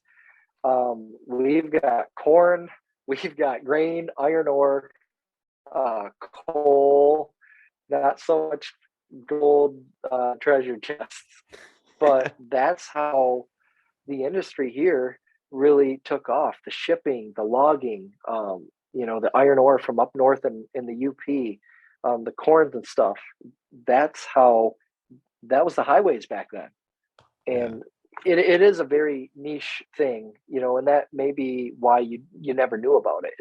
We've got corn, we've got grain, iron ore, coal, not so much gold treasure chests. But that's how the industry here really took off. The shipping, the logging, the iron ore from up north in the UP, the corns and stuff. That's how that was the highways back then. Yeah. And it is a very niche thing, and that may be why you never knew about it.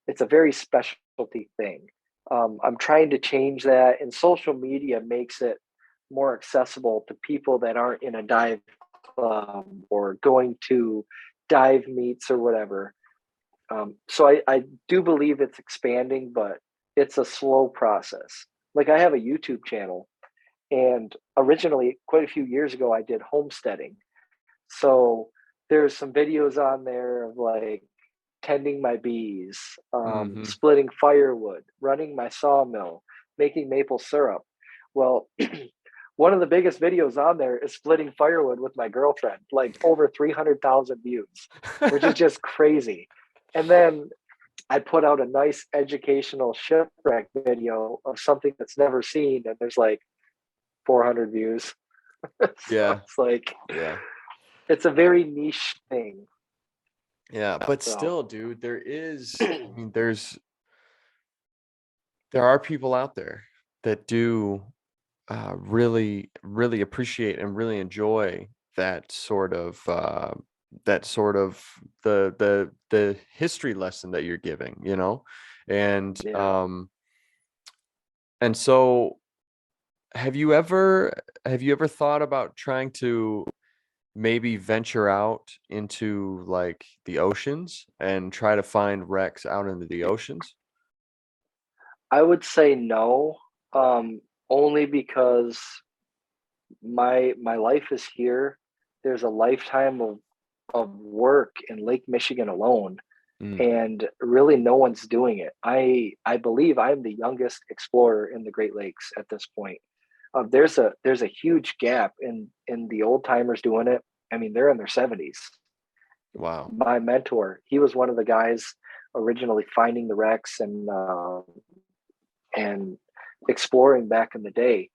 It's a very specialty thing. I'm trying to change that, and social media makes it more accessible to people that aren't in a dive club or going to dive meets or whatever. So I do believe it's expanding, but it's a slow process. Like, I have a YouTube channel, and originally, quite a few years ago, I did homesteading. So there's some videos on there of, like, tending my bees, Hmm. splitting firewood, running my sawmill, making maple syrup. Well, one of the biggest videos on there is splitting firewood with my girlfriend, like over 300,000 views, which is just crazy. And then I put out a nice educational shipwreck video of something that's never seen, and there's like 400 views. So Yeah. it's like, Yeah. it's a very niche thing. Yeah. But So, still, dude, there are people out there that do really, really appreciate and really enjoy that sort of the history lesson that you're giving, and yeah. so have you ever thought about trying to maybe venture out into like the oceans and try to find wrecks out into the oceans? I would say no, only because my life is here. There's a lifetime of work in Lake Michigan alone, Mm, and really no one's doing it. I believe I'm the youngest explorer in the Great Lakes at this point. There's a huge gap in the old timers doing it. I mean, they're in their 70s. wow. My mentor, he was one of the guys originally finding the wrecks and exploring back in the day.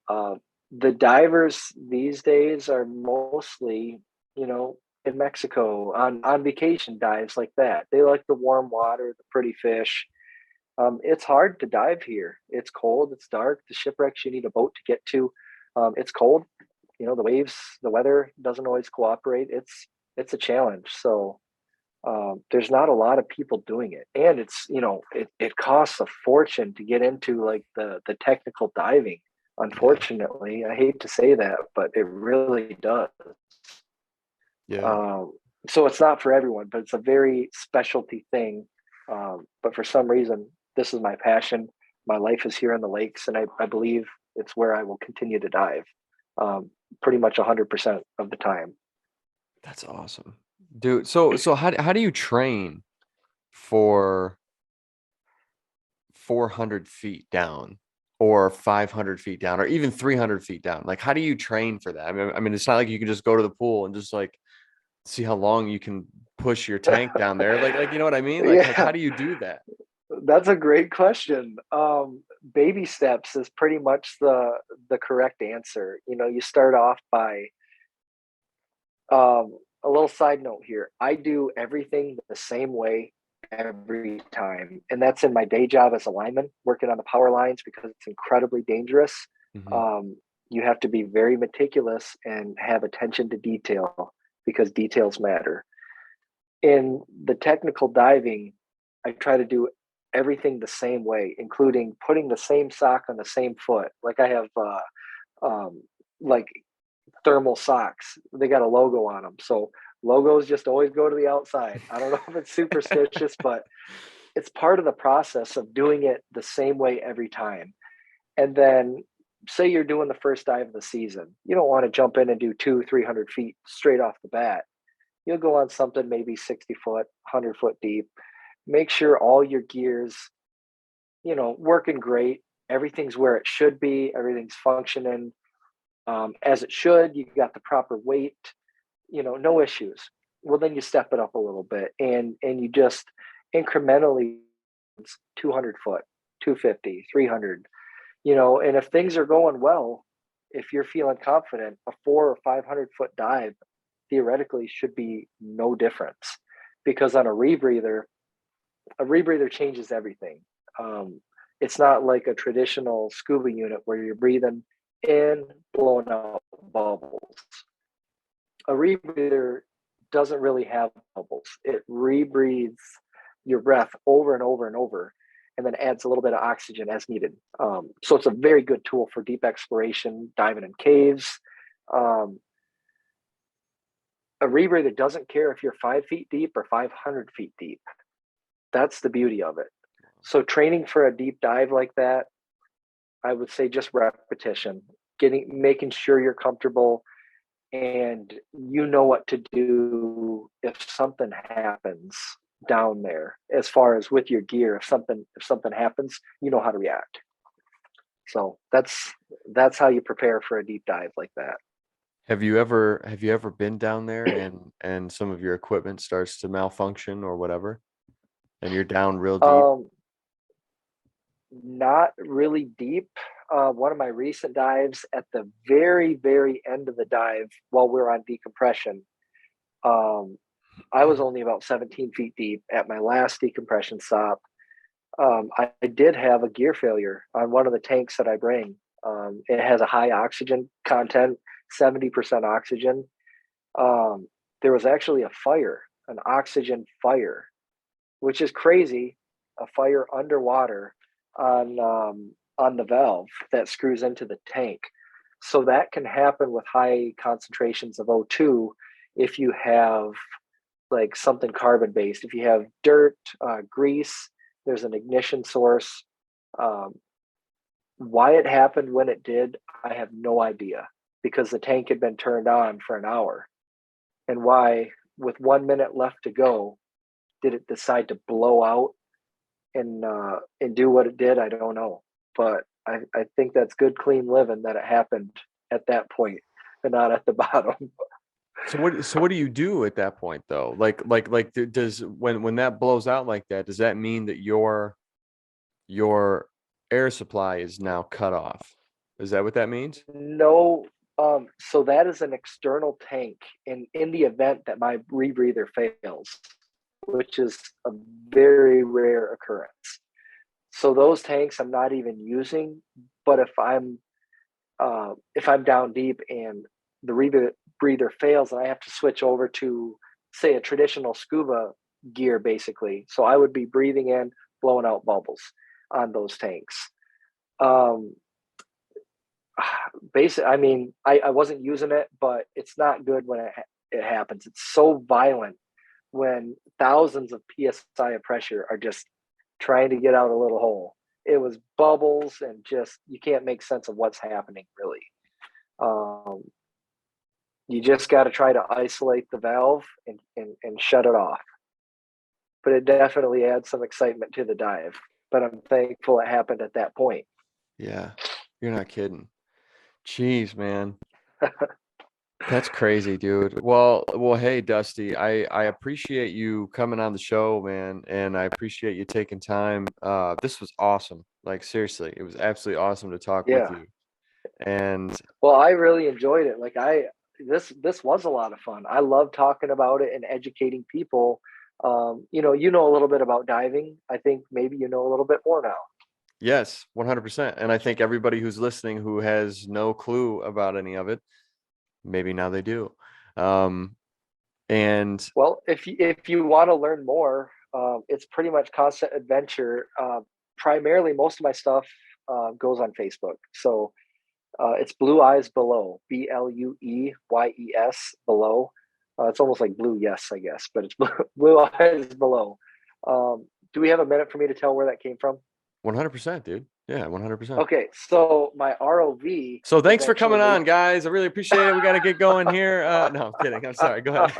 Uh, the divers these days are mostly, you know, in Mexico on vacation dives like that. They like the warm water, the pretty fish. It's hard to dive here. It's cold. It's dark. The shipwrecks you need a boat to get to. It's cold. You know, the waves, the weather doesn't always cooperate. It's a challenge. So there's not a lot of people doing it, and it's, you know, it costs a fortune to get into like the technical diving. Yeah. Unfortunately, I hate to say that, but it really does. Yeah. Um, so it's not for everyone, but it's a very specialty thing. But for some reason, this is my passion. My life is here in the lakes, and I believe it's where I will continue to dive, pretty much 100% of the time. That's awesome. Dude, so how do you train for 400 feet down or 500 feet down or even 300 feet down? Like, how do you train for that? I mean, it's not like you can just go to the pool and just like see how long you can push your tank down there. Like, you know what I mean? Like how Yeah, do you do that? that's a great question. Baby steps is pretty much the correct answer. You know, you start off by a little side note here. I do everything the same way every time, and that's in my day job as a lineman, working on the power lines because it's incredibly dangerous. Hmm. You have to be very meticulous and have attention to detail because details matter. In the technical diving, I try to do everything the same way, including putting the same sock on the same foot. Like I have um, like thermal socks. They got a logo on them. So logos just always go to the outside. I don't know if it's superstitious, but it's part of the process of doing it the same way every time. And then say you're doing the first dive of the season. You don't want to jump in and do 200-300 feet straight off the bat. You'll go on something maybe 60 foot, 100 foot deep. Make sure all your gears, you know, working great. Everything's where it should be. Everything's functioning as it should. You got the proper weight, you know, no issues. Well, then you step it up a little bit and you just incrementally 200 foot, 250, 300, you know, and if things are going well, if you're feeling confident, a 400 or 500 foot dive theoretically should be no difference because on a rebreather changes everything. Um, it's not like a traditional scuba unit where you're breathing in, blowing out bubbles. A rebreather doesn't really have bubbles. It rebreathes your breath over and over and over, and then adds a little bit of oxygen as needed. So it's a very good tool for deep exploration, diving in caves. Um, a rebreather doesn't care if you're 5 feet deep or 500 feet deep. That's the beauty of it. So training for a deep dive like that, I would say just repetition, making sure you're comfortable and you know what to do if something happens down there. As far as with your gear, if something happens, you know how to react. So that's how you prepare for a deep dive like that. Have you ever been down there and some of your equipment starts to malfunction or whatever and you're down real deep? Um, Not really deep. One of my recent dives, at the very, very end of the dive, while we were on decompression, um, I was only about 17 feet deep at my last decompression stop. I did have a gear failure on one of the tanks that I bring. It has a high oxygen content, 70% oxygen. Um, there was actually a fire, an oxygen fire, which is crazy. A fire underwater on the valve that screws into the tank. So that can happen with high concentrations of O2 if you have like something carbon based. If you have dirt, grease, there's an ignition source. Why it happened when it did, I have no idea, because the tank had been turned on for an hour. And why, with 1 minute left to go, did it decide to blow out and do what it did? I don't know. But I think that's good, clean living that it happened at that point and not at the bottom. So what do you do at that point though? Like does when that blows out like that, does that mean that your air supply is now cut off? Is that what that means? No. So that is an external tank in the event that my rebreather fails, which is a very rare occurrence. So those tanks I'm not even using, but if I'm down deep and the rebreather fails and I have to switch over to, say, a traditional scuba gear, basically. So I would be breathing in, blowing out bubbles on those tanks. Basically, I mean, I wasn't using it, but it's not good when it happens. It's so violent when thousands of PSI of pressure are just trying to get out a little hole. It was bubbles and just, you can't make sense of what's happening, really. You just got to try to isolate the valve and shut it off. But it definitely adds some excitement to the dive. But I'm thankful it happened at that point. Yeah, you're not kidding. Jeez, man. That's crazy, dude. Well, hey, Dusty, I appreciate you coming on the show, man, and I appreciate you taking time. This was awesome. Like, seriously, it was absolutely awesome to talk with you. And well, I really enjoyed it. Like, this was a lot of fun. I love talking about it and educating people. You know a little bit about diving. I think maybe you know a little bit more now. Yes, 100%. And I think everybody who's listening who has no clue about any of it, maybe now they do. And well, if you want to learn more, it's pretty much constant adventure. Primarily, most of my stuff goes on Facebook. So it's Blueyes Below, BLUEYES Below. It's almost like Blue Yes, I guess, but it's Blueyes Below. Do we have a minute for me to tell where that came from? 100%, dude. Yeah, 100%. Okay, so my ROV. So thanks for coming on, guys. I really appreciate it. We got to get going here. No, I'm kidding. I'm sorry. Go ahead.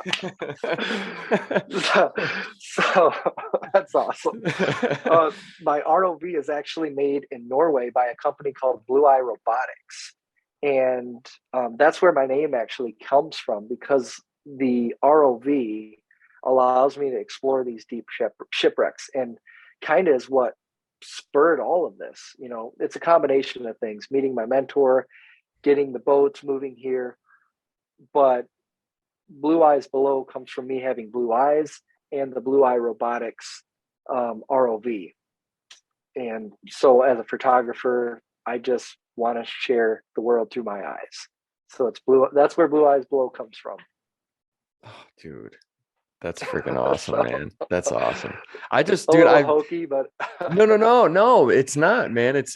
so that's awesome. My ROV is actually made in Norway by a company called Blueye Robotics. And that's where my name actually comes from, because the ROV allows me to explore these deep shipwrecks, and kind of is what spurred all of this. You know, it's a combination of things: meeting my mentor, getting the boats moving here. But Blueyes Below comes from me having blue eyes and the Blueye Robotics ROV. And so as a photographer, I just want to share the world through my eyes. So it's that's where Blueyes Below comes from. Oh, dude. That's freaking awesome, man. That's awesome. I just, dude, I hokey, but no, it's not, man. It's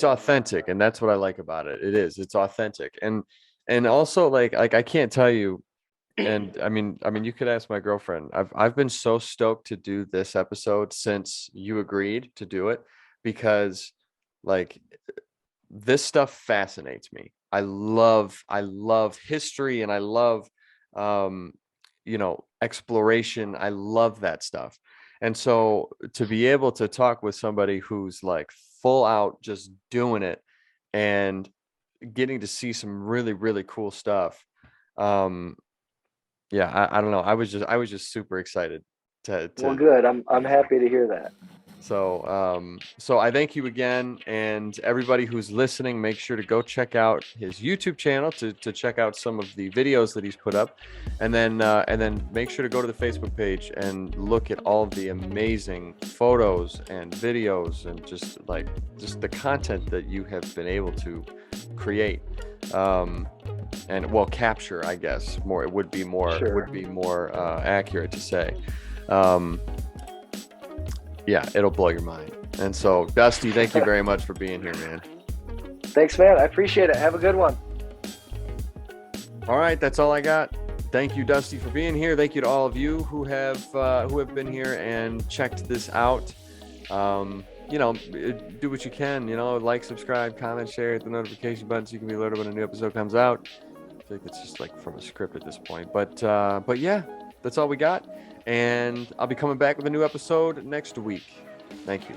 authentic, and that's what I like about it. It's authentic, and also like I can't tell you, and I mean you could ask my girlfriend. I've been so stoked to do this episode since you agreed to do it, because like this stuff fascinates me. I love history, and I love exploration. I love that stuff. And so to be able to talk with somebody who's like full out just doing it and getting to see some really, really cool stuff. I don't know. I was just super excited to well, good. I'm happy to hear that. So I thank you again, and everybody who's listening, make sure to go check out his YouTube channel to check out some of the videos that he's put up, and then make sure to go to the Facebook page and look at all of the amazing photos and videos and just the content that you have been able to create, and capture, I guess. It would be more accurate to say. Yeah, it'll blow your mind. And so, Dusty, thank you very much for being here, man. Thanks, man. I appreciate it. Have a good one. All right, that's all I got. Thank you, Dusty, for being here. Thank you to all of you who have been here and checked this out. do what you can, like, subscribe, comment, share, hit the notification button so you can be alerted when a new episode comes out. I feel like it's just like from a script at this point, but yeah, that's all we got, and I'll be coming back with a new episode next week. Thank you.